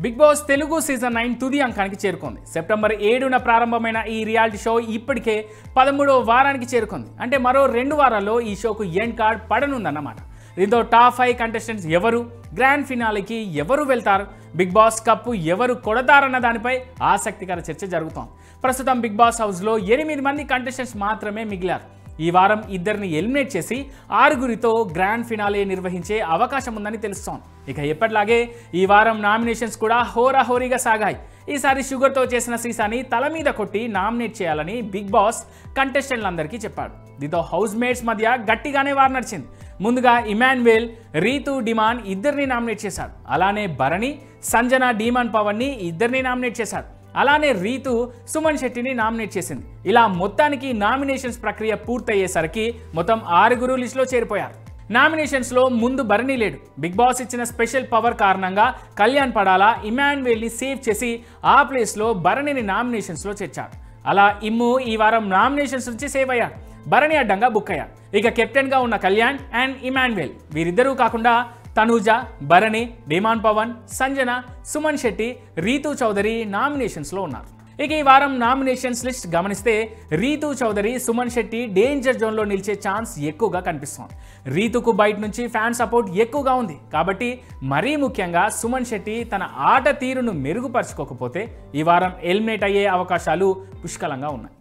Big boss Telugu season 9 తుది అంకానికి చేరుకుంది. September 7న ప్రారంభమైన ఈ రియాలిటీ షో ఇప్పటికే 13వ వారానికి చేరుకుంది. అంటే మరో 2 వారాల్లో ఈ షోకు ఎండ్ కార్డ్ పడనుందన్నమాట. దీంతో టాప్ 5 కంటెస్టెంట్స్ ఎవరు, గ్రాండ్ ఫినాలేకి ఎవరు వెళ్తారు, బిగ్ బాస్ కప్పు ఎవరు కొడతారన్న దానిపై ఆసక్తికర చర్చ జరుగుతోంది. ప్రస్తుతం బిగ్ బాస్ హౌస్లో 8 మంది కంటెస్టెంట్స్ మాత్రమే మిగిలారు. ఈ వారం 2ని ఎలిమినేట్ చేసి 6గురితో గ్రాండ్ ఫినాలే నిర్వహించే అవకాశం ఉందని తెలుస్తోంది. ఇక ఎప్పటిలాగే ఈ వారం నామినేషన్స్ కూడా హోరాహోరీగా సాగాయి. ఈసారి షుగర్తో చేసిన సీసాని తల మీద కొట్టి నామినేట్ చేయాలని బిగ్ బాస్ కంటెస్టెంట్లందరికీ చెప్పాడు. దీంతో హౌస్ మేట్స్ మధ్య గట్టిగానే వార్ నడిచింది. ముందుగా ఇమాన్యుయల్, రీతు, డిమాన్ 2ని నామినేట్ చేశాడు. అలానే భరణి, సంజన, డీమాన్ పవన్ని 2ని నామినేట్ చేశాడు. అలానే రీతు సుమన్ శెట్టిని నామినేట్ చేసింది. ఇలా మొత్తానికి నామినేషన్స్ ప్రక్రియ పూర్తయ్యేసరికి మొత్తం 6గురు లిస్టులో చేరిపోయారు. నామినేషన్స్లో ముందు భరణి లేడు. బిగ్ బాస్ ఇచ్చిన స్పెషల్ పవర్ కారణంగా కళ్యాణ్ పడాలా ఇమాన్యుయల్ని సేవ్ చేసి ఆ ప్లేస్లో భరణిని నామినేషన్స్లో చేర్చాడు. అలా ఇమ్ము ఈ వారం నామినేషన్స్ నుంచి సేవ్ అయ్యాడు. భరణి అడ్డంగా బుక్ అయ్యాడు. ఇక కెప్టెన్గా ఉన్న కళ్యాణ్ అండ్ ఇమాన్యుయల్ వీరిద్దరూ కాకుండా తనూజ, భరణి, డిమాన్ పవన్, సంజన, సుమన్ శెట్టి, రీతు చౌదరి నామినేషన్స్లో ఉన్నారు. ఇక ఈ వారం నామినేషన్స్ లిస్ట్ గమనిస్తే రీతు చౌదరి, సుమన్ శెట్టి డేంజర్ జోన్లో నిలిచే ఛాన్స్ ఎక్కువగా కనిపిస్తోంది. రీతుకు బయట నుంచి ఫ్యాన్ సపోర్ట్ ఎక్కువగా ఉంది కాబట్టి మరీ ముఖ్యంగా సుమన్ శెట్టి తన ఆట తీరును మెరుగుపరుచుకోకపోతే ఈ వారం ఎలిమినేట్ అయ్యే అవకాశాలు పుష్కలంగా ఉన్నాయి.